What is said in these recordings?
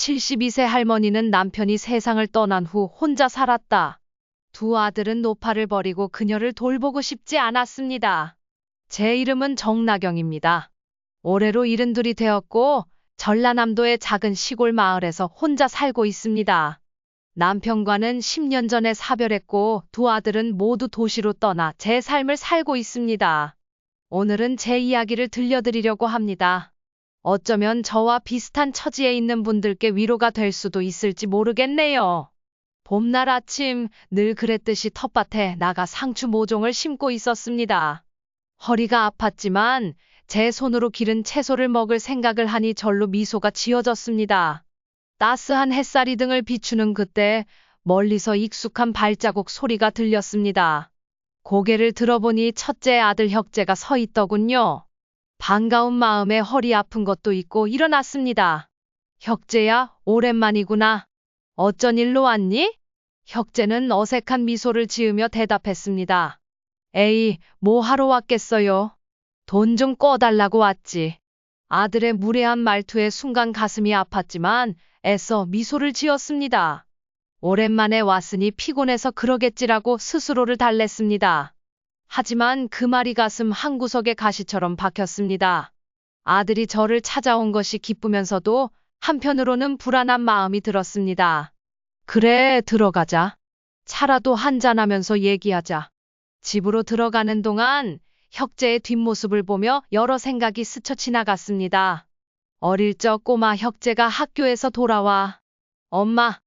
72세 할머니는 남편이 세상을 떠난 후 혼자 살았다. 두 아들은 노파를 버리고 그녀를 돌보고 싶지 않았습니다. 제 이름은 정나경입니다. 올해로 72이 되었고 전라남도의 작은 시골 마을에서 혼자 살고 있습니다. 남편과는 10년 전에 사별했고 두 아들은 모두 도시로 떠나 제 삶을 살고 있습니다. 오늘은 제 이야기를 들려드리려고 합니다. 어쩌면 저와 비슷한 처지에 있는 분들께 위로가 될 수도 있을지 모르겠네요. 봄날 아침 늘 그랬듯이 텃밭에 나가 상추 모종을 심고 있었습니다. 허리가 아팠지만 제 손으로 기른 채소를 먹을 생각을 하니 절로 미소가 지어졌습니다. 따스한 햇살이 등을 비추는 그때 멀리서 익숙한 발자국 소리가 들렸습니다. 고개를 들어보니 첫째 아들 혁재가 서 있더군요. 반가운 마음에 허리 아픈 것도 있고 일어났습니다. 혁재야, 오랜만이구나. 어쩐 일로 왔니? 혁재는 어색한 미소를 지으며 대답했습니다. 에이, 뭐 하러 왔겠어요? 돈 좀 꿔달라고 왔지. 아들의 무례한 말투에 순간 가슴이 아팠지만 애써 미소를 지었습니다. 오랜만에 왔으니 피곤해서 그러겠지라고 스스로를 달랬습니다. 하지만 그 말이 가슴 한구석에 가시처럼 박혔습니다. 아들이 저를 찾아온 것이 기쁘면서도 한편으로는 불안한 마음이 들었습니다. 그래, 들어가자. 차라도 한잔하면서 얘기하자. 집으로 들어가는 동안 혁재의 뒷모습을 보며 여러 생각이 스쳐 지나갔습니다. 어릴 적 꼬마 혁재가 학교에서 돌아와 엄마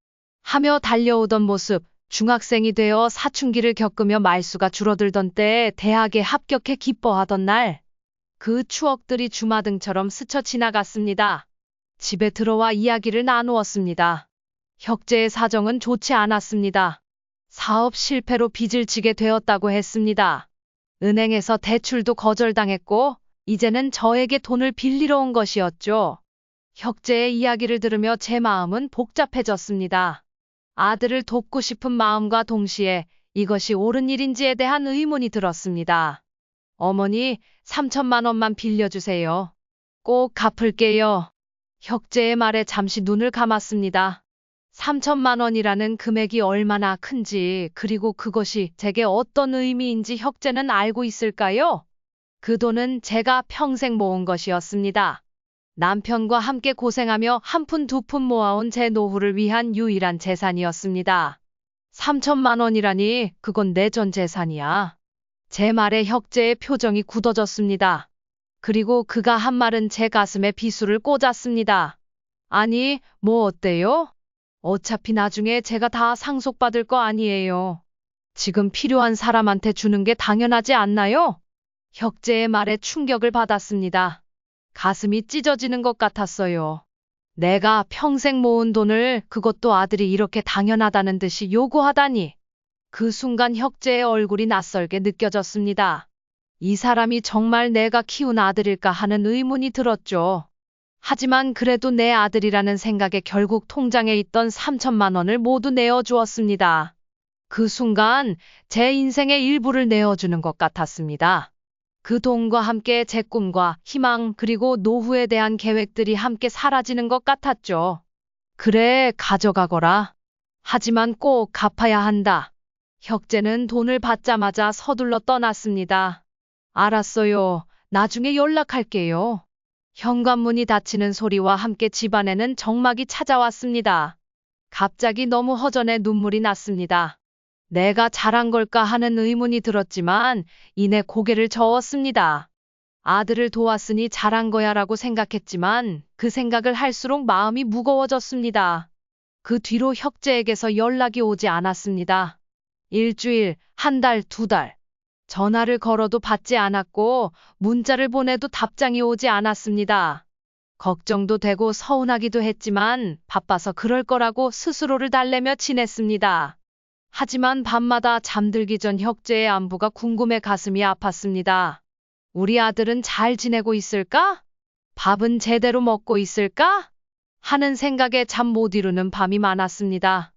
하며 달려오던 모습, 중학생이 되어 사춘기를 겪으며 말수가 줄어들던 때에 대학에 합격해 기뻐하던 날, 그 추억들이 주마등처럼 스쳐 지나갔습니다. 집에 들어와 이야기를 나누었습니다. 혁재의 사정은 좋지 않았습니다. 사업 실패로 빚을 지게 되었다고 했습니다. 은행에서 대출도 거절당했고 이제는 저에게 돈을 빌리러 온 것이었죠. 혁재의 이야기를 들으며 제 마음은 복잡해졌습니다. 아들을 돕고 싶은 마음과 동시에 이것이 옳은 일인지에 대한 의문이 들었습니다. 어머니, 3천만 원만 빌려주세요. 꼭 갚을게요. 혁재의 말에 잠시 눈을 감았습니다. 3천만 원이라는 금액이 얼마나 큰지 그리고 그것이 제게 어떤 의미인지 혁재는 알고 있을까요? 그 돈은 제가 평생 모은 것이었습니다. 남편과 함께 고생하며 한 푼 두 푼 모아온 제 노후를 위한 유일한 재산이었습니다. 3천만 원이라니 그건 내 전 재산이야. 제 말에 혁재의 표정이 굳어졌습니다. 그리고 그가 한 말은 제 가슴에 비수를 꽂았습니다. 아니, 뭐 어때요? 어차피 나중에 제가 다 상속받을 거 아니에요. 지금 필요한 사람한테 주는 게 당연하지 않나요? 혁재의 말에 충격을 받았습니다. 가슴이 찢어지는 것 같았어요. 내가 평생 모은 돈을 그것도 아들이 이렇게 당연하다는 듯이 요구하다니. 그 순간 혁재의 얼굴이 낯설게 느껴졌습니다. 이 사람이 정말 내가 키운 아들일까 하는 의문이 들었죠. 하지만 그래도 내 아들이라는 생각에 결국 통장에 있던 3천만 원을 모두 내어주었습니다. 그 순간 제 인생의 일부를 내어주는 것 같았습니다. 그 돈과 함께 제 꿈과 희망 그리고 노후에 대한 계획들이 함께 사라지는 것 같았죠. 그래, 가져가거라. 하지만 꼭 갚아야 한다. 혁재는 돈을 받자마자 서둘러 떠났습니다. 알았어요. 나중에 연락할게요. 현관문이 닫히는 소리와 함께 집안에는 정막이 찾아왔습니다. 갑자기 너무 허전해 눈물이 났습니다. 내가 잘한 걸까 하는 의문이 들었지만 이내 고개를 저었습니다. 아들을 도왔으니 잘한 거야라고 생각했지만 그 생각을 할수록 마음이 무거워졌습니다. 그 뒤로 혁재에게서 연락이 오지 않았습니다. 일주일, 한 달, 두 달. 전화를 걸어도 받지 않았고 문자를 보내도 답장이 오지 않았습니다. 걱정도 되고 서운하기도 했지만 바빠서 그럴 거라고 스스로를 달래며 지냈습니다. 하지만 밤마다 잠들기 전 혁재의 안부가 궁금해 가슴이 아팠습니다. 우리 아들은 잘 지내고 있을까? 밥은 제대로 먹고 있을까? 하는 생각에 잠 못 이루는 밤이 많았습니다.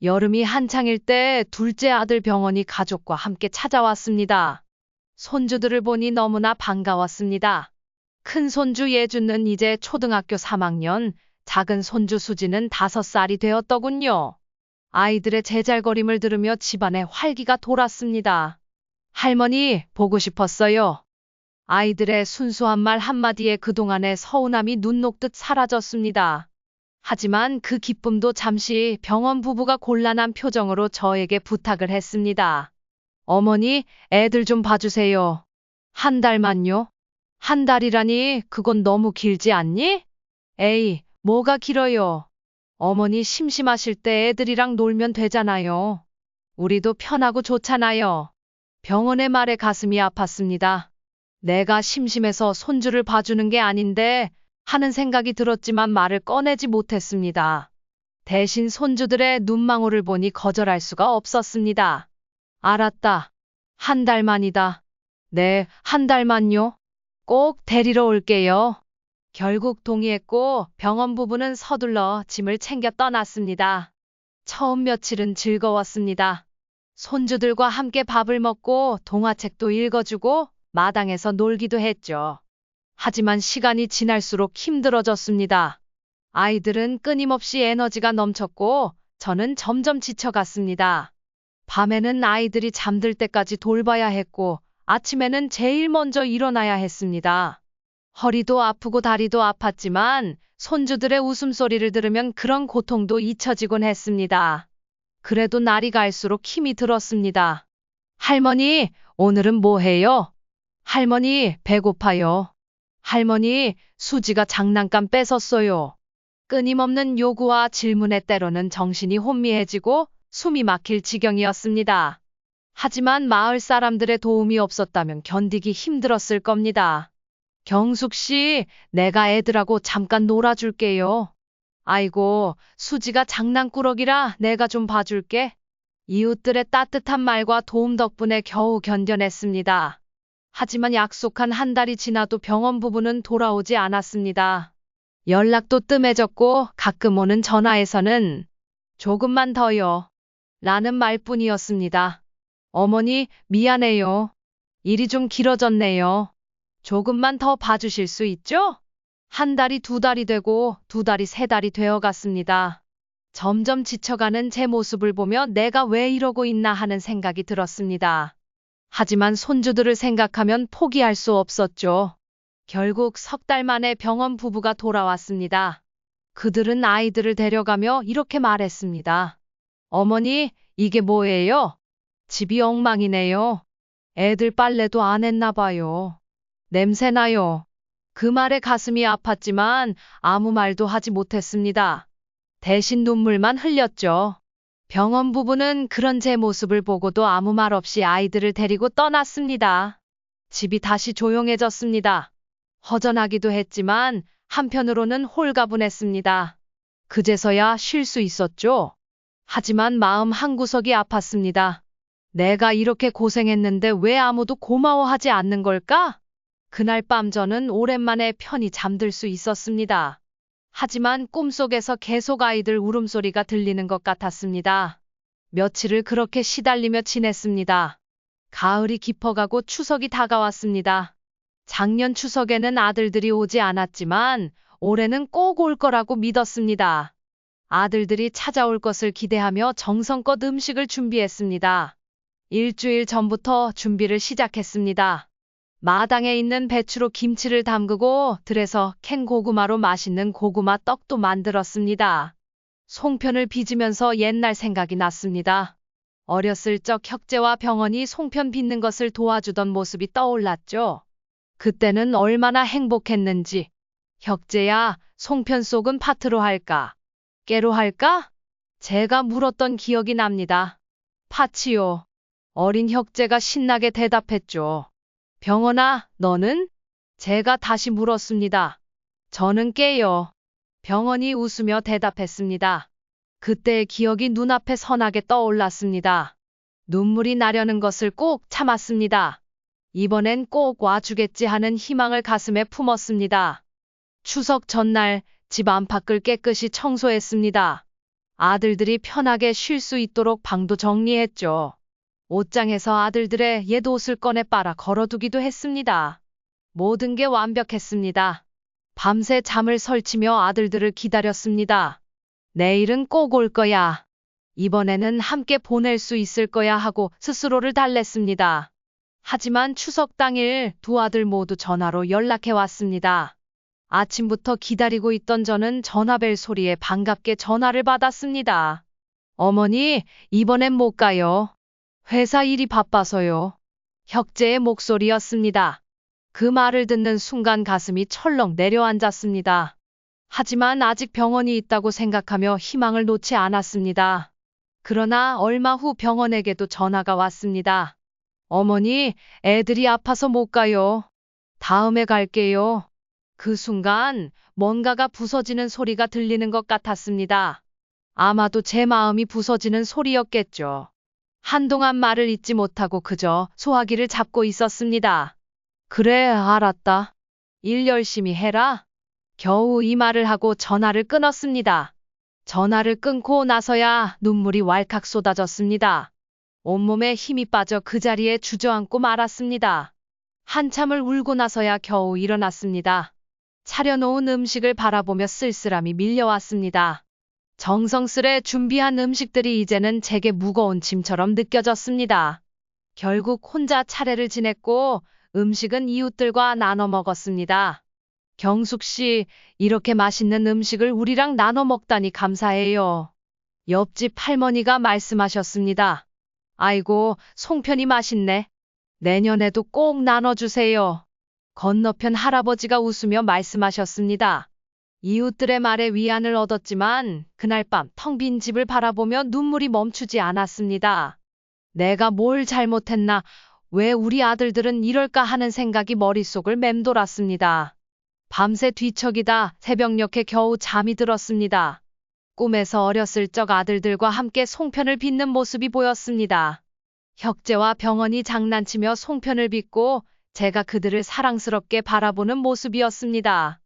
여름이 한창일 때 둘째 아들 병원이 가족과 함께 찾아왔습니다. 손주들을 보니 너무나 반가웠습니다. 큰 손주 예준은 이제 초등학교 3학년, 작은 손주 수지는 5살이 되었더군요. 아이들의 제잘거림을 들으며 집안에 활기가 돌았습니다. 할머니, 보고 싶었어요. 아이들의 순수한 말 한마디에 그동안의 서운함이 눈 녹듯 사라졌습니다. 하지만 그 기쁨도 잠시 병원 부부가 곤란한 표정으로 저에게 부탁을 했습니다. 어머니, 애들 좀 봐주세요. 한 달만요? 한 달이라니 그건 너무 길지 않니? 에이, 뭐가 길어요. 어머니 심심하실 때 애들이랑 놀면 되잖아요. 우리도 편하고 좋잖아요. 병원의 말에 가슴이 아팠습니다. 내가 심심해서 손주를 봐주는 게 아닌데 하는 생각이 들었지만 말을 꺼내지 못했습니다. 대신 손주들의 눈망울을 보니 거절할 수가 없었습니다. 알았다. 한 달만이다. 네, 한 달만요. 꼭 데리러 올게요. 결국 동의했고 병원 부부는 서둘러 짐을 챙겨 떠났습니다. 처음 며칠은 즐거웠습니다. 손주들과 함께 밥을 먹고 동화책도 읽어주고 마당에서 놀기도 했죠. 하지만 시간이 지날수록 힘들어졌습니다. 아이들은 끊임없이 에너지가 넘쳤고 저는 점점 지쳐갔습니다. 밤에는 아이들이 잠들 때까지 돌봐야 했고 아침에는 제일 먼저 일어나야 했습니다. 허리도 아프고 다리도 아팠지만 손주들의 웃음소리를 들으면 그런 고통도 잊혀지곤 했습니다. 그래도 날이 갈수록 힘이 들었습니다. 할머니, 오늘은 뭐 해요? 할머니, 배고파요. 할머니, 수지가 장난감 뺏었어요. 끊임없는 요구와 질문에 때로는 정신이 혼미해지고 숨이 막힐 지경이었습니다. 하지만 마을 사람들의 도움이 없었다면 견디기 힘들었을 겁니다. 경숙 씨, 내가 애들하고 잠깐 놀아줄게요. 아이고, 수지가 장난꾸러기라 내가 좀 봐줄게. 이웃들의 따뜻한 말과 도움 덕분에 겨우 견뎌냈습니다. 하지만 약속한 한 달이 지나도 병원 부부는 돌아오지 않았습니다. 연락도 뜸해졌고 가끔 오는 전화에서는 조금만 더요. 라는 말뿐이었습니다. 어머니, 미안해요. 일이 좀 길어졌네요. 조금만 더 봐주실 수 있죠? 한 달이 2달이 되고 2달이 3달이 되어갔습니다. 점점 지쳐가는 제 모습을 보며 내가 왜 이러고 있나 하는 생각이 들었습니다. 하지만 손주들을 생각하면 포기할 수 없었죠. 결국 3달 만에 병원 부부가 돌아왔습니다. 그들은 아이들을 데려가며 이렇게 말했습니다. 어머니, 이게 뭐예요? 집이 엉망이네요. 애들 빨래도 안 했나 봐요. 냄새나요. 그 말에 가슴이 아팠지만 아무 말도 하지 못했습니다. 대신 눈물만 흘렸죠. 병원 부부는 그런 제 모습을 보고도 아무 말 없이 아이들을 데리고 떠났습니다. 집이 다시 조용해졌습니다. 허전하기도 했지만 한편으로는 홀가분했습니다. 그제서야 쉴 수 있었죠. 하지만 마음 한구석이 아팠습니다. 내가 이렇게 고생했는데 왜 아무도 고마워하지 않는 걸까? 그날 밤 저는 오랜만에 편히 잠들 수 있었습니다. 하지만 꿈속에서 계속 아이들 울음소리가 들리는 것 같았습니다. 며칠을 그렇게 시달리며 지냈습니다. 가을이 깊어가고 추석이 다가왔습니다. 작년 추석에는 아들들이 오지 않았지만 올해는 꼭 올 거라고 믿었습니다. 아들들이 찾아올 것을 기대하며 정성껏 음식을 준비했습니다. 일주일 전부터 준비를 시작했습니다. 마당에 있는 배추로 김치를 담그고 들에서 캔 고구마로 맛있는 고구마 떡도 만들었습니다. 송편을 빚으면서 옛날 생각이 났습니다. 어렸을 적 혁재와 병원이 송편 빚는 것을 도와주던 모습이 떠올랐죠. 그때는 얼마나 행복했는지. 혁재야, 송편 속은 파트로 할까? 깨로 할까? 제가 물었던 기억이 납니다. 파치요. 어린 혁재가 신나게 대답했죠. 병원아, 너는? 제가 다시 물었습니다. 저는 깨요. 병원이 웃으며 대답했습니다. 그때의 기억이 눈앞에 선하게 떠올랐습니다. 눈물이 나려는 것을 꼭 참았습니다. 이번엔 꼭 와주겠지 하는 희망을 가슴에 품었습니다. 추석 전날 집 안팎을 깨끗이 청소했습니다. 아들들이 편하게 쉴 수 있도록 방도 정리했죠. 옷장에서 아들들의 옛 옷을 꺼내 빨아 걸어두기도 했습니다. 모든 게 완벽했습니다. 밤새 잠을 설치며 아들들을 기다렸습니다. 내일은 꼭 올 거야. 이번에는 함께 보낼 수 있을 거야 하고 스스로를 달랬습니다. 하지만 추석 당일 두 아들 모두 전화로 연락해 왔습니다. 아침부터 기다리고 있던 저는 전화벨 소리에 반갑게 전화를 받았습니다. 어머니, 이번엔 못 가요. 회사 일이 바빠서요. 혁재의 목소리였습니다. 그 말을 듣는 순간 가슴이 철렁 내려앉았습니다. 하지만 아직 병원이 있다고 생각하며 희망을 놓지 않았습니다. 그러나 얼마 후 병원에게도 전화가 왔습니다. 어머니, 애들이 아파서 못 가요. 다음에 갈게요. 그 순간 뭔가가 부서지는 소리가 들리는 것 같았습니다. 아마도 제 마음이 부서지는 소리였겠죠. 한동안 말을 잇지 못하고 그저 소화기를 잡고 있었습니다. 그래, 알았다. 일 열심히 해라. 겨우 이 말을 하고 전화를 끊었습니다. 전화를 끊고 나서야 눈물이 왈칵 쏟아졌습니다. 온몸에 힘이 빠져 그 자리에 주저앉고 말았습니다. 한참을 울고 나서야 겨우 일어났습니다. 차려놓은 음식을 바라보며 쓸쓸함이 밀려왔습니다. 정성스레 준비한 음식들이 이제는 제게 무거운 짐처럼 느껴졌습니다. 결국 혼자 차례를 지냈고 음식은 이웃들과 나눠 먹었습니다. 경숙 씨, 이렇게 맛있는 음식을 우리랑 나눠 먹다니 감사해요. 옆집 할머니가 말씀하셨습니다. 아이고, 송편이 맛있네. 내년에도 꼭 나눠주세요. 건너편 할아버지가 웃으며 말씀하셨습니다. 이웃들의 말에 위안을 얻었지만 그날 밤 텅 빈 집을 바라보며 눈물이 멈추지 않았습니다. 내가 뭘 잘못했나, 왜 우리 아들들은 이럴까 하는 생각이 머릿속을 맴돌았습니다. 밤새 뒤척이다 새벽녘에 겨우 잠이 들었습니다. 꿈에서 어렸을 적 아들들과 함께 송편을 빚는 모습이 보였습니다. 혁재와 병원이 장난치며 송편을 빚고 제가 그들을 사랑스럽게 바라보는 모습이었습니다.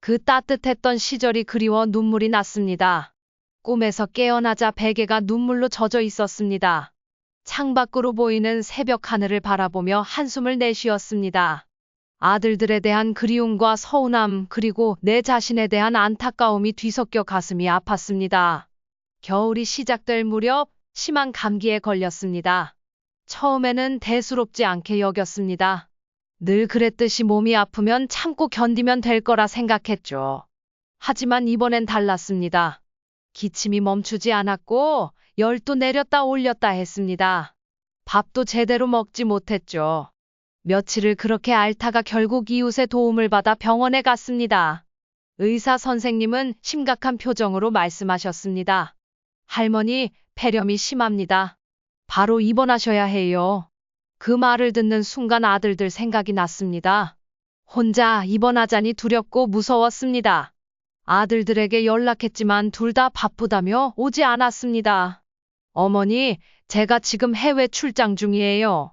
그 따뜻했던 시절이 그리워 눈물이 났습니다. 꿈에서 깨어나자 베개가 눈물로 젖어 있었습니다. 창밖으로 보이는 새벽 하늘을 바라보며 한숨을 내쉬었습니다. 아들들에 대한 그리움과 서운함 그리고 내 자신에 대한 안타까움이 뒤섞여 가슴이 아팠습니다. 겨울이 시작될 무렵 심한 감기에 걸렸습니다. 처음에는 대수롭지 않게 여겼습니다. 늘 그랬듯이 몸이 아프면 참고 견디면 될 거라 생각했죠. 하지만 이번엔 달랐습니다. 기침이 멈추지 않았고 열도 내렸다 올렸다 했습니다. 밥도 제대로 먹지 못했죠. 며칠을 그렇게 앓다가 결국 이웃의 도움을 받아 병원에 갔습니다. 의사 선생님은 심각한 표정으로 말씀하셨습니다. 할머니, 폐렴이 심합니다. 바로 입원하셔야 해요. 그 말을 듣는 순간 아들들 생각이 났습니다. 혼자 입원하자니 두렵고 무서웠습니다. 아들들에게 연락했지만 둘 다 바쁘다며 오지 않았습니다. 어머니, 제가 지금 해외 출장 중이에요.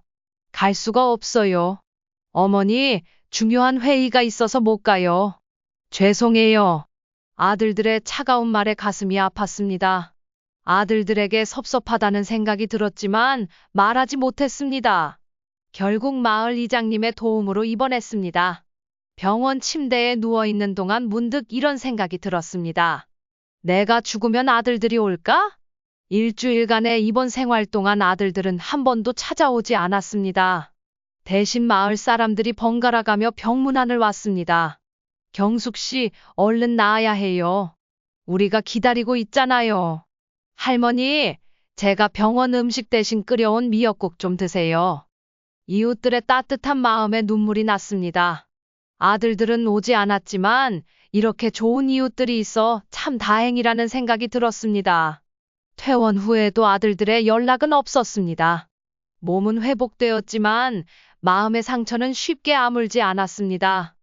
갈 수가 없어요. 어머니, 중요한 회의가 있어서 못 가요. 죄송해요. 아들들의 차가운 말에 가슴이 아팠습니다. 아들들에게 섭섭하다는 생각이 들었지만 말하지 못했습니다. 결국 마을 이장님의 도움으로 입원했습니다. 병원 침대에 누워있는 동안 문득 이런 생각이 들었습니다. 내가 죽으면 아들들이 올까? 일주일간의 입원 생활 동안 아들들은 한 번도 찾아오지 않았습니다. 대신 마을 사람들이 번갈아 가며 병문안을 왔습니다. 경숙 씨, 얼른 나아야 해요. 우리가 기다리고 있잖아요. 할머니, 제가 병원 음식 대신 끓여온 미역국 좀 드세요. 이웃들의 따뜻한 마음에 눈물이 났습니다. 아들들은 오지 않았지만 이렇게 좋은 이웃들이 있어 참 다행이라는 생각이 들었습니다. 퇴원 후에도 아들들의 연락은 없었습니다. 몸은 회복되었지만 마음의 상처는 쉽게 아물지 않았습니다.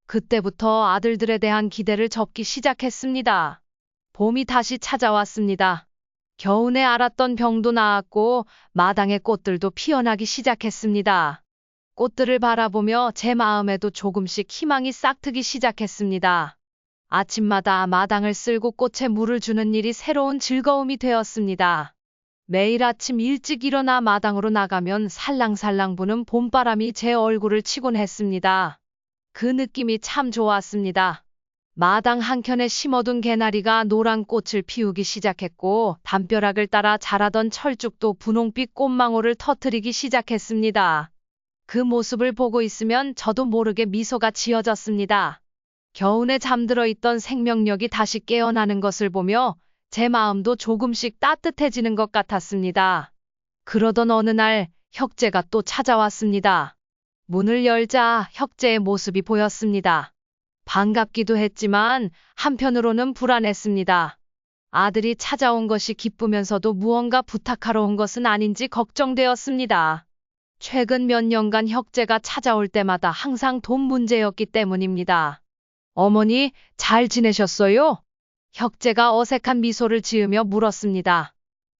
그때부터 아들들에 대한 기대를 접기 시작했습니다. 봄이 다시 찾아왔습니다. 겨우내 앓았던 병도 나았고 마당의 꽃들도 피어나기 시작했습니다. 꽃들을 바라보며 제 마음에도 조금씩 희망이 싹트기 시작했습니다. 아침마다 마당을 쓸고 꽃에 물을 주는 일이 새로운 즐거움이 되었습니다. 매일 아침 일찍 일어나 마당으로 나가면 살랑살랑 부는 봄바람이 제 얼굴을 치곤 했습니다. 그 느낌이 참 좋았습니다. 마당 한켠에 심어둔 개나리가 노란 꽃을 피우기 시작했고 담벼락을 따라 자라던 철쭉도 분홍빛 꽃망울을 터뜨리기 시작했습니다. 그 모습을 보고 있으면 저도 모르게 미소가 지어졌습니다. 겨우내 잠들어 있던 생명력이 다시 깨어나는 것을 보며 제 마음도 조금씩 따뜻해지는 것 같았습니다. 그러던 어느 날 혁재가 또 찾아왔습니다. 문을 열자 혁재의 모습이 보였습니다. 반갑기도 했지만 한편으로는 불안했습니다. 아들이 찾아온 것이 기쁘면서도 무언가 부탁하러 온 것은 아닌지 걱정되었습니다. 최근 몇 년간 혁재가 찾아올 때마다 항상 돈 문제였기 때문입니다. 어머니, 잘 지내셨어요? 혁재가 어색한 미소를 지으며 물었습니다.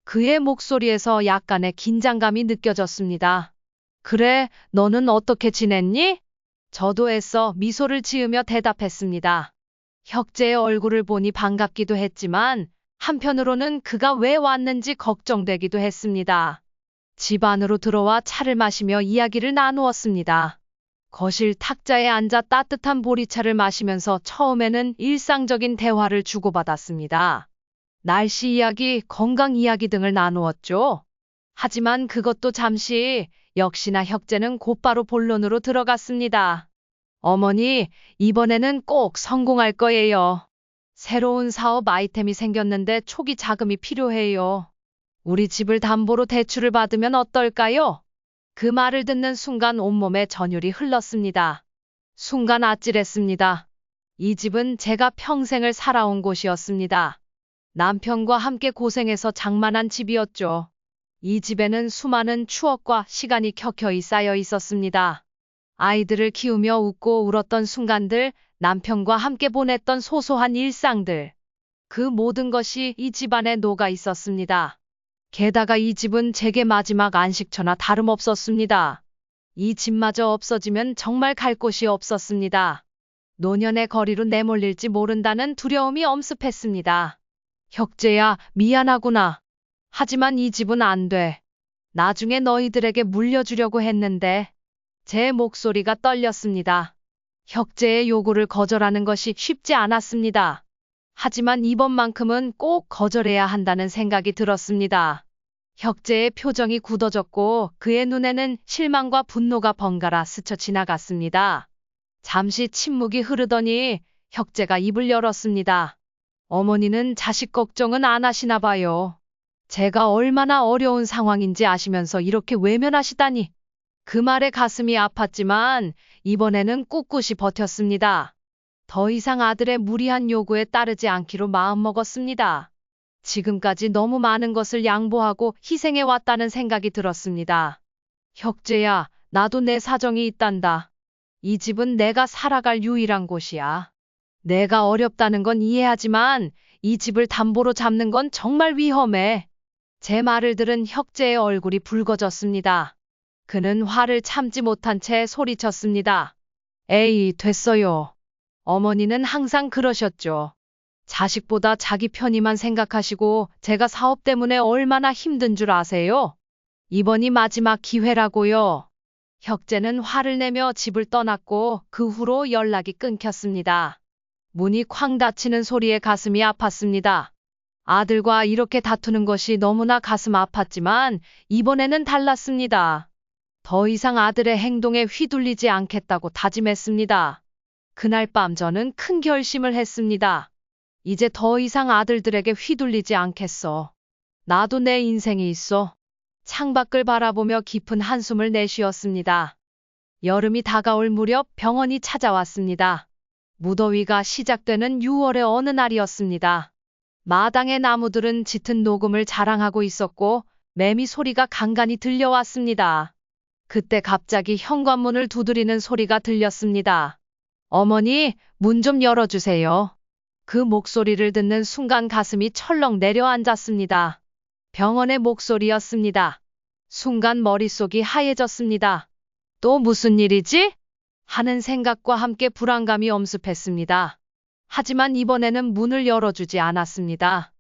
그의 목소리에서 약간의 긴장감이 느껴졌습니다. 그래, 너는 어떻게 지냈니? 저도 애써 미소를 지으며 대답했습니다. 혁재의 얼굴을 보니 반갑기도 했지만 한편으로는 그가 왜 왔는지 걱정되기도 했습니다. 집 안으로 들어와 차를 마시며 이야기를 나누었습니다. 거실 탁자에 앉아 따뜻한 보리차를 마시면서 처음에는 일상적인 대화를 주고받았습니다. 날씨 이야기, 건강 이야기 등을 나누었죠. 하지만 그것도 잠시, 역시나 혁재는 곧바로 본론으로 들어갔습니다. 어머니, 이번에는 꼭 성공할 거예요. 새로운 사업 아이템이 생겼는데 초기 자금이 필요해요. 우리 집을 담보로 대출을 받으면 어떨까요? 그 말을 듣는 순간 온몸에 전율이 흘렀습니다. 순간 아찔했습니다. 이 집은 제가 평생을 살아온 곳이었습니다. 남편과 함께 고생해서 장만한 집이었죠. 이 집에는 수많은 추억과 시간이 켜켜이 쌓여 있었습니다. 아이들을 키우며 웃고 울었던 순간들, 남편과 함께 보냈던 소소한 일상들. 그 모든 것이 이 집안에 녹아 있었습니다. 게다가 이 집은 제게 마지막 안식처나 다름없었습니다. 이 집마저 없어지면 정말 갈 곳이 없었습니다. 노년의 거리로 내몰릴지 모른다는 두려움이 엄습했습니다. 혁재야, 미안하구나. 하지만 이 집은 안 돼. 나중에 너희들에게 물려주려고 했는데. 제 목소리가 떨렸습니다. 혁재의 요구를 거절하는 것이 쉽지 않았습니다. 하지만 이번만큼은 꼭 거절해야 한다는 생각이 들었습니다. 혁재의 표정이 굳어졌고 그의 눈에는 실망과 분노가 번갈아 스쳐 지나갔습니다. 잠시 침묵이 흐르더니 혁재가 입을 열었습니다. 어머니는 자식 걱정은 안 하시나 봐요. 제가 얼마나 어려운 상황인지 아시면서 이렇게 외면하시다니. 그 말에 가슴이 아팠지만 이번에는 꿋꿋이 버텼습니다. 더 이상 아들의 무리한 요구에 따르지 않기로 마음먹었습니다. 지금까지 너무 많은 것을 양보하고 희생해왔다는 생각이 들었습니다. 혁재야, 나도 내 사정이 있단다. 이 집은 내가 살아갈 유일한 곳이야. 내가 어렵다는 건 이해하지만 이 집을 담보로 잡는 건 정말 위험해. 제 말을 들은 혁재의 얼굴이 붉어졌습니다. 그는 화를 참지 못한 채 소리쳤습니다. 에이, 됐어요. 어머니는 항상 그러셨죠. 자식보다 자기 편의만 생각하시고 제가 사업 때문에 얼마나 힘든 줄 아세요? 이번이 마지막 기회라고요. 혁재는 화를 내며 집을 떠났고 그 후로 연락이 끊겼습니다. 문이 쾅 닫히는 소리에 가슴이 아팠습니다. 아들과 이렇게 다투는 것이 너무나 가슴 아팠지만 이번에는 달랐습니다. 더 이상 아들의 행동에 휘둘리지 않겠다고 다짐했습니다. 그날 밤 저는 큰 결심을 했습니다. 이제 더 이상 아들들에게 휘둘리지 않겠어. 나도 내 인생이 있어. 창밖을 바라보며 깊은 한숨을 내쉬었습니다. 여름이 다가올 무렵 병원이 찾아왔습니다. 무더위가 시작되는 6월의 어느 날이었습니다. 마당의 나무들은 짙은 녹음을 자랑하고 있었고 매미 소리가 간간히 들려왔습니다. 그때 갑자기 현관문을 두드리는 소리가 들렸습니다. 어머니, 문 좀 열어주세요. 그 목소리를 듣는 순간 가슴이 철렁 내려앉았습니다. 병원의 목소리였습니다. 순간 머릿속이 하얘졌습니다. 또 무슨 일이지? 하는 생각과 함께 불안감이 엄습했습니다. 하지만 이번에는 문을 열어주지 않았습니다.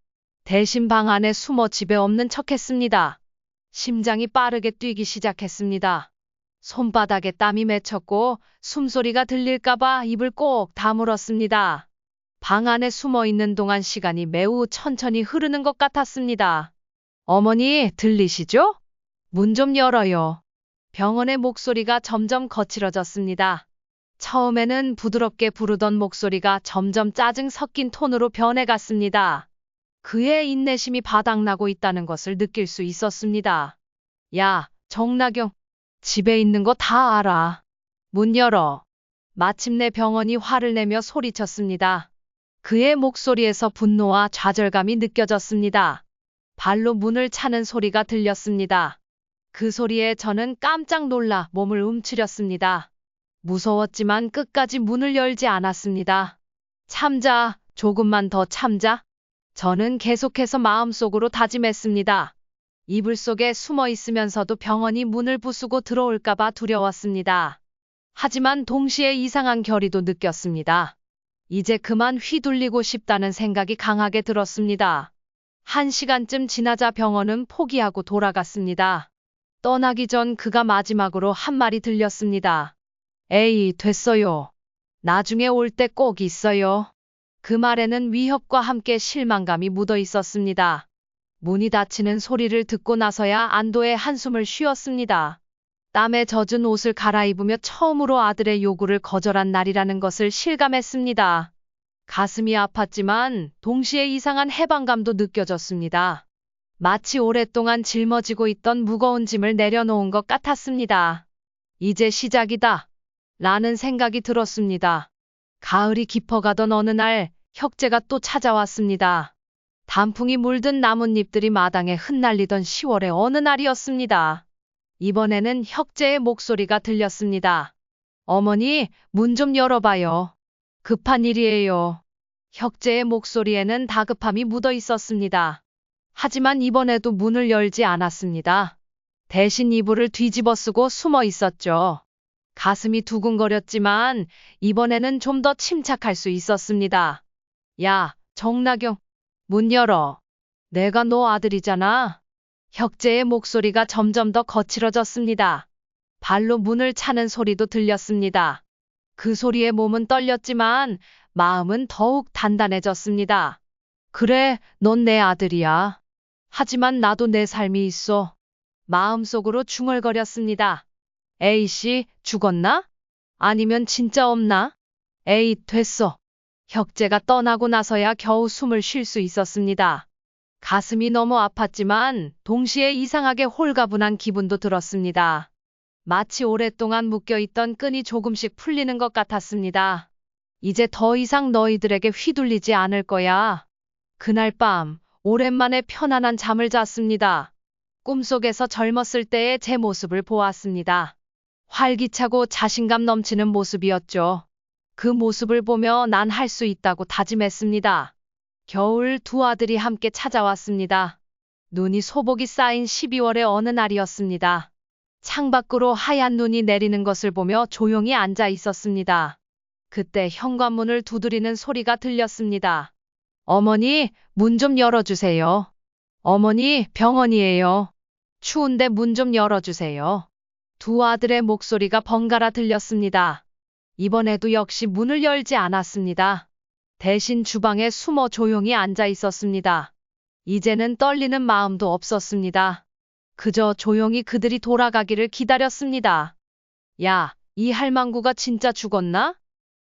대신 방 안에 숨어 집에 없는 척했습니다. 심장이 빠르게 뛰기 시작했습니다. 손바닥에 땀이 맺혔고 숨소리가 들릴까봐 입을 꼭 다물었습니다. 방 안에 숨어 있는 동안 시간이 매우 천천히 흐르는 것 같았습니다. 어머니, 들리시죠? 문 좀 열어요. 병원의 목소리가 점점 거칠어졌습니다. 처음에는 부드럽게 부르던 목소리가 점점 짜증 섞인 톤으로 변해갔습니다. 그의 인내심이 바닥나고 있다는 것을 느낄 수 있었습니다. 야, 정나경. 집에 있는 거 다 알아. 문 열어. 마침내 병원이 화를 내며 소리쳤습니다. 그의 목소리에서 분노와 좌절감이 느껴졌습니다. 발로 문을 차는 소리가 들렸습니다. 그 소리에 저는 깜짝 놀라 몸을 움츠렸습니다. 무서웠지만 끝까지 문을 열지 않았습니다. 참자, 조금만 더 참자. 저는 계속해서 마음속으로 다짐했습니다. 이불 속에 숨어 있으면서도 병원이 문을 부수고 들어올까봐 두려웠습니다. 하지만 동시에 이상한 결의도 느꼈습니다. 이제 그만 휘둘리고 싶다는 생각이 강하게 들었습니다. 1시간쯤 지나자 병원은 포기하고 돌아갔습니다. 떠나기 전 그가 마지막으로 한 말이 들렸습니다. 에이, 됐어요. 나중에 올 때 꼭 있어요. 그 말에는 위협과 함께 실망감이 묻어 있었습니다. 문이 닫히는 소리를 듣고 나서야 안도의 한숨을 쉬었습니다. 땀에 젖은 옷을 갈아입으며 처음으로 아들의 요구를 거절한 날이라는 것을 실감했습니다. 가슴이 아팠지만 동시에 이상한 해방감도 느껴졌습니다. 마치 오랫동안 짊어지고 있던 무거운 짐을 내려놓은 것 같았습니다. 이제 시작이다. 라는 생각이 들었습니다. 가을이 깊어가던 어느 날 혁재가 또 찾아왔습니다. 단풍이 물든 나뭇잎들이 마당에 흩날리던 10월의 어느 날이었습니다. 이번에는 혁재의 목소리가 들렸습니다. 어머니, 문 좀 열어봐요. 급한 일이에요. 혁재의 목소리에는 다급함이 묻어 있었습니다. 하지만 이번에도 문을 열지 않았습니다. 대신 이불을 뒤집어 쓰고 숨어 있었죠. 가슴이 두근거렸지만 이번에는 좀 더 침착할 수 있었습니다. 야, 정나경, 문 열어. 내가 너 아들이잖아. 혁재의 목소리가 점점 더 거칠어졌습니다. 발로 문을 차는 소리도 들렸습니다. 그 소리에 몸은 떨렸지만 마음은 더욱 단단해졌습니다. 그래, 넌 내 아들이야. 하지만 나도 내 삶이 있어. 마음속으로 중얼거렸습니다. A씨, 죽었나? 아니면 진짜 없나? 에이, 됐어. 혁재가 떠나고 나서야 겨우 숨을 쉴 수 있었습니다. 가슴이 너무 아팠지만 동시에 이상하게 홀가분한 기분도 들었습니다. 마치 오랫동안 묶여있던 끈이 조금씩 풀리는 것 같았습니다. 이제 더 이상 너희들에게 휘둘리지 않을 거야. 그날 밤, 오랜만에 편안한 잠을 잤습니다. 꿈속에서 젊었을 때의 제 모습을 보았습니다. 활기차고 자신감 넘치는 모습이었죠. 그 모습을 보며 난 할 수 있다고 다짐했습니다. 겨울 두 아들이 함께 찾아왔습니다. 눈이 소복이 쌓인 12월의 어느 날이었습니다. 창밖으로 하얀 눈이 내리는 것을 보며 조용히 앉아 있었습니다. 그때 현관문을 두드리는 소리가 들렸습니다. 어머니, 문 좀 열어주세요. 어머니, 병원이에요. 추운데 문 좀 열어주세요. 두 아들의 목소리가 번갈아 들렸습니다. 이번에도 역시 문을 열지 않았습니다. 대신 주방에 숨어 조용히 앉아 있었습니다. 이제는 떨리는 마음도 없었습니다. 그저 조용히 그들이 돌아가기를 기다렸습니다. 야, 이 할망구가 진짜 죽었나?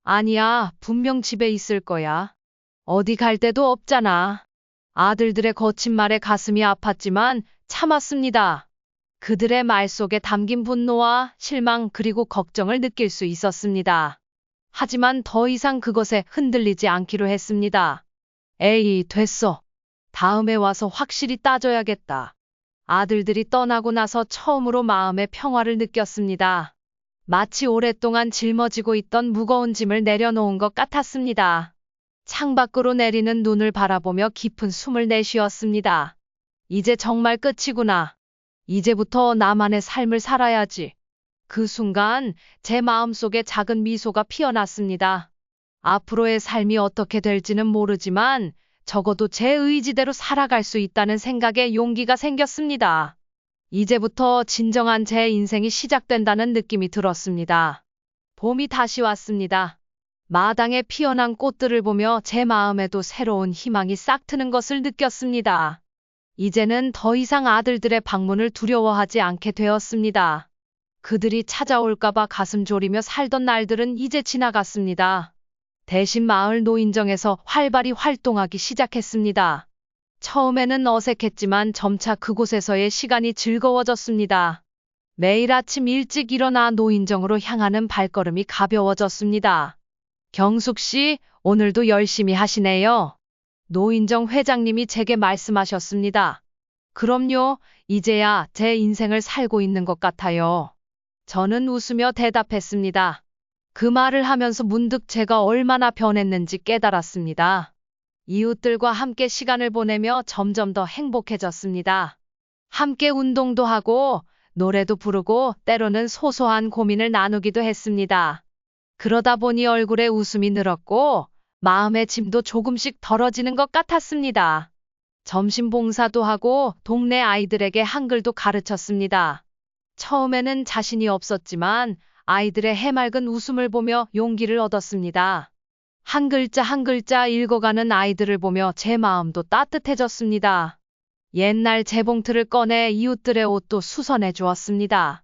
아니야, 분명 집에 있을 거야. 어디 갈 데도 없잖아. 아들들의 거친 말에 가슴이 아팠지만 참았습니다. 그들의 말 속에 담긴 분노와 실망 그리고 걱정을 느낄 수 있었습니다. 하지만 더 이상 그것에 흔들리지 않기로 했습니다. 에이, 됐어. 다음에 와서 확실히 따져야겠다. 아들들이 떠나고 나서 처음으로 마음의 평화를 느꼈습니다. 마치 오랫동안 짊어지고 있던 무거운 짐을 내려놓은 것 같았습니다. 창밖으로 내리는 눈을 바라보며 깊은 숨을 내쉬었습니다. 이제 정말 끝이구나. 이제부터 나만의 삶을 살아야지. 그 순간 제 마음속에 작은 미소가 피어났습니다. 앞으로의 삶이 어떻게 될지는 모르지만 적어도 제 의지대로 살아갈 수 있다는 생각에 용기가 생겼습니다. 이제부터 진정한 제 인생이 시작된다는 느낌이 들었습니다. 봄이 다시 왔습니다. 마당에 피어난 꽃들을 보며 제 마음에도 새로운 희망이 싹 트는 것을 느꼈습니다. 이제는 더 이상 아들들의 방문을 두려워하지 않게 되었습니다. 그들이 찾아올까봐 가슴 졸이며 살던 날들은 이제 지나갔습니다. 대신 마을 노인정에서 활발히 활동하기 시작했습니다. 처음에는 어색했지만 점차 그곳에서의 시간이 즐거워졌습니다. 매일 아침 일찍 일어나 노인정으로 향하는 발걸음이 가벼워졌습니다. 경숙 씨, 오늘도 열심히 하시네요. 노인정 회장님이 제게 말씀하셨습니다. 그럼요, 이제야 제 인생을 살고 있는 것 같아요. 저는 웃으며 대답했습니다. 그 말을 하면서 문득 제가 얼마나 변했는지 깨달았습니다. 이웃들과 함께 시간을 보내며 점점 더 행복해졌습니다. 함께 운동도 하고 노래도 부르고 때로는 소소한 고민을 나누기도 했습니다. 그러다 보니 얼굴에 웃음이 늘었고 마음의 짐도 조금씩 덜어지는 것 같았습니다. 점심 봉사도 하고 동네 아이들에게 한글도 가르쳤습니다. 처음에는 자신이 없었지만 아이들의 해맑은 웃음을 보며 용기를 얻었습니다. 한 글자 한 글자 읽어가는 아이들을 보며 제 마음도 따뜻해졌습니다. 옛날 재봉틀을 꺼내 이웃들의 옷도 수선해 주었습니다.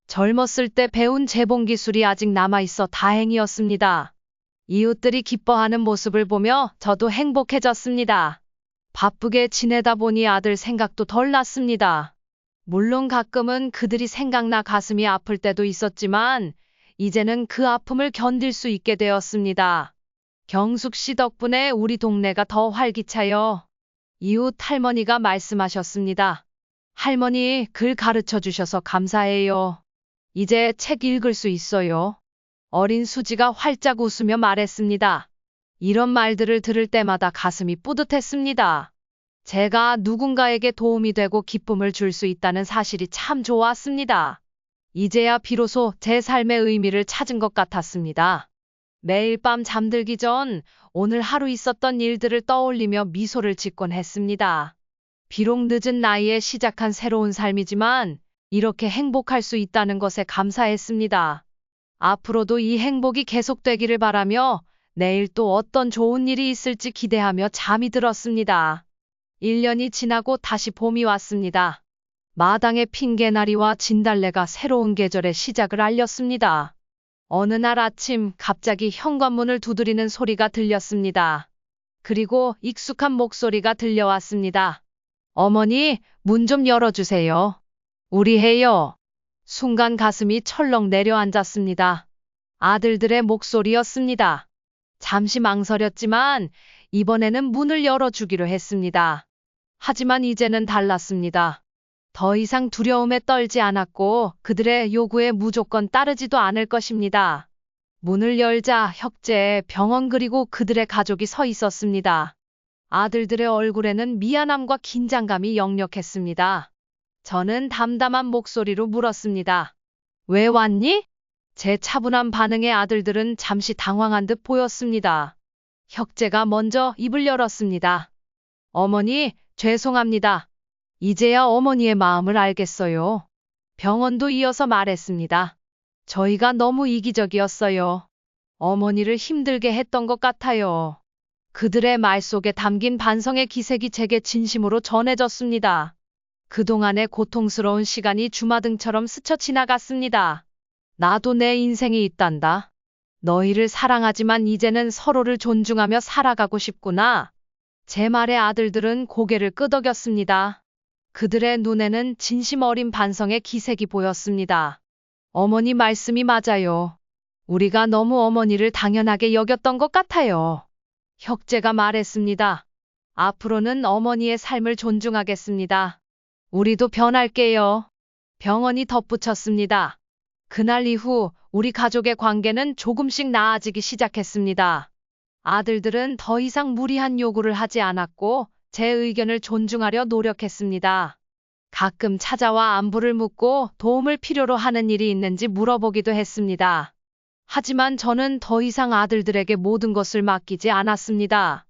젊었을 때 배운 재봉 기술이 아직 남아있어 다행이었습니다. 이웃들이 기뻐하는 모습을 보며 저도 행복해졌습니다. 바쁘게 지내다 보니 아들 생각도 덜 났습니다. 물론 가끔은 그들이 생각나 가슴이 아플 때도 있었지만 이제는 그 아픔을 견딜 수 있게 되었습니다. 경숙 씨 덕분에 우리 동네가 더 활기차요. 이웃 할머니가 말씀하셨습니다. 할머니, 글 가르쳐 주셔서 감사해요. 이제 책 읽을 수 있어요. 어린 수지가 활짝 웃으며 말했습니다. 이런 말들을 들을 때마다 가슴이 뿌듯했습니다. 제가 누군가에게 도움이 되고 기쁨을 줄 수 있다는 사실이 참 좋았습니다. 이제야 비로소 제 삶의 의미를 찾은 것 같았습니다. 매일 밤 잠들기 전 오늘 하루 있었던 일들을 떠올리며 미소를 짓곤 했습니다. 비록 늦은 나이에 시작한 새로운 삶이지만 이렇게 행복할 수 있다는 것에 감사했습니다. 앞으로도 이 행복이 계속되기를 바라며 내일 또 어떤 좋은 일이 있을지 기대하며 잠이 들었습니다. 1년이 지나고 다시 봄이 왔습니다. 마당의 핑계나리와 진달래가 새로운 계절의 시작을 알렸습니다. 어느 날 아침 갑자기 현관문을 두드리는 소리가 들렸습니다. 그리고 익숙한 목소리가 들려왔습니다. 어머니, 문 좀 열어주세요. 우리 해요. 순간 가슴이 철렁 내려앉았습니다. 아들들의 목소리였습니다. 잠시 망설였지만 이번에는 문을 열어주기로 했습니다. 하지만 이제는 달랐습니다. 더 이상 두려움에 떨지 않았고 그들의 요구에 무조건 따르지도 않을 것입니다. 문을 열자 형제, 병원 그리고 그들의 가족이 서 있었습니다. 아들들의 얼굴에는 미안함과 긴장감이 역력했습니다. 저는 담담한 목소리로 물었습니다. 왜 왔니? 제 차분한 반응에 아들들은 잠시 당황한 듯 보였습니다. 형제가 먼저 입을 열었습니다. 어머니, 죄송합니다. 이제야 어머니의 마음을 알겠어요. 병원도 이어서 말했습니다. 저희가 너무 이기적이었어요. 어머니를 힘들게 했던 것 같아요. 그들의 말 속에 담긴 반성의 기색이 제게 진심으로 전해졌습니다. 그동안의 고통스러운 시간이 주마등처럼 스쳐 지나갔습니다. 나도 내 인생이 있단다. 너희를 사랑하지만 이제는 서로를 존중하며 살아가고 싶구나. 제 말에 아들들은 고개를 끄덕였습니다. 그들의 눈에는 진심 어린 반성의 기색이 보였습니다. 어머니 말씀이 맞아요. 우리가 너무 어머니를 당연하게 여겼던 것 같아요. 형제가 말했습니다. 앞으로는 어머니의 삶을 존중하겠습니다. 우리도 변할게요. 병원이 덧붙였습니다. 그날 이후 우리 가족의 관계는 조금씩 나아지기 시작했습니다. 아들들은 더 이상 무리한 요구를 하지 않았고 제 의견을 존중하려 노력했습니다. 가끔 찾아와 안부를 묻고 도움을 필요로 하는 일이 있는지 물어보기도 했습니다. 하지만 저는 더 이상 아들들에게 모든 것을 맡기지 않았습니다.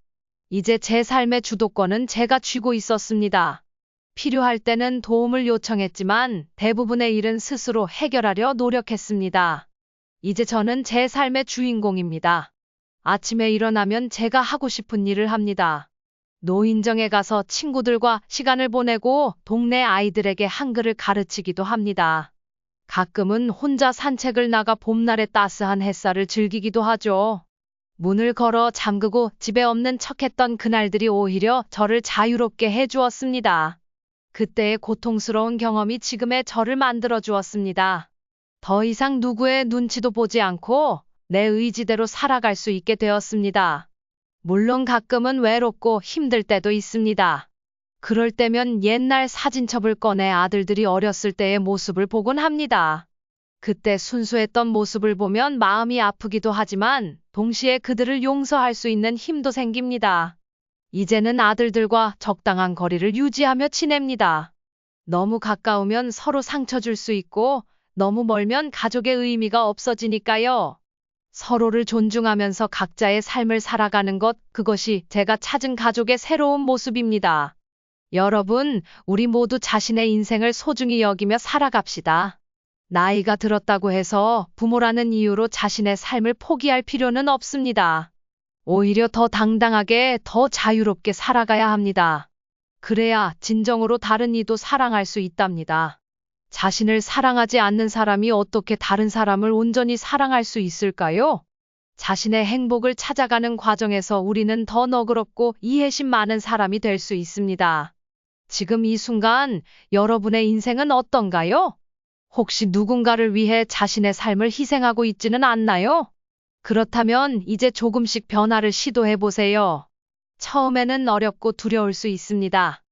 이제 제 삶의 주도권은 제가 쥐고 있었습니다. 필요할 때는 도움을 요청했지만 대부분의 일은 스스로 해결하려 노력했습니다. 이제 저는 제 삶의 주인공입니다. 아침에 일어나면 제가 하고 싶은 일을 합니다. 노인정에 가서 친구들과 시간을 보내고 동네 아이들에게 한글을 가르치기도 합니다. 가끔은 혼자 산책을 나가 봄날의 따스한 햇살을 즐기기도 하죠. 문을 걸어 잠그고 집에 없는 척했던 그날들이 오히려 저를 자유롭게 해주었습니다. 그때의 고통스러운 경험이 지금의 저를 만들어 주었습니다. 더 이상 누구의 눈치도 보지 않고 내 의지대로 살아갈 수 있게 되었습니다. 물론 가끔은 외롭고 힘들 때도 있습니다. 그럴 때면 옛날 사진첩을 꺼내 아들들이 어렸을 때의 모습을 보곤 합니다. 그때 순수했던 모습을 보면 마음이 아프기도 하지만 동시에 그들을 용서할 수 있는 힘도 생깁니다. 이제는 아들들과 적당한 거리를 유지하며 지냅니다. 너무 가까우면 서로 상처 줄 수 있고 너무 멀면 가족의 의미가 없어지니까요. 서로를 존중하면서 각자의 삶을 살아가는 것, 그것이 제가 찾은 가족의 새로운 모습입니다. 여러분, 우리 모두 자신의 인생을 소중히 여기며 살아갑시다. 나이가 들었다고 해서 부모라는 이유로 자신의 삶을 포기할 필요는 없습니다. 오히려 더 당당하게, 더 자유롭게 살아가야 합니다. 그래야 진정으로 다른 이도 사랑할 수 있답니다. 자신을 사랑하지 않는 사람이 어떻게 다른 사람을 온전히 사랑할 수 있을까요? 자신의 행복을 찾아가는 과정에서 우리는 더 너그럽고 이해심 많은 사람이 될 수 있습니다. 지금 이 순간 여러분의 인생은 어떤가요? 혹시 누군가를 위해 자신의 삶을 희생하고 있지는 않나요? 그렇다면 이제 조금씩 변화를 시도해 보세요. 처음에는 어렵고 두려울 수 있습니다.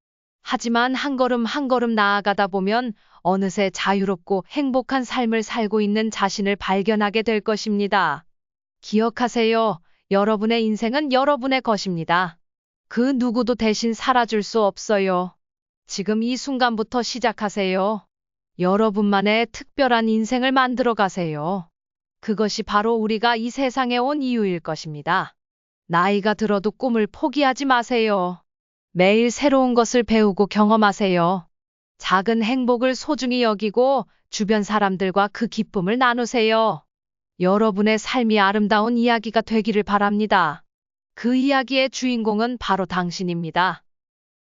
하지만 한 걸음 한 걸음 나아가다 보면 어느새 자유롭고 행복한 삶을 살고 있는 자신을 발견하게 될 것입니다. 기억하세요. 여러분의 인생은 여러분의 것입니다. 그 누구도 대신 살아줄 수 없어요. 지금 이 순간부터 시작하세요. 여러분만의 특별한 인생을 만들어 가세요. 그것이 바로 우리가 이 세상에 온 이유일 것입니다. 나이가 들어도 꿈을 포기하지 마세요. 매일 새로운 것을 배우고 경험하세요. 작은 행복을 소중히 여기고 주변 사람들과 그 기쁨을 나누세요. 여러분의 삶이 아름다운 이야기가 되기를 바랍니다. 그 이야기의 주인공은 바로 당신입니다.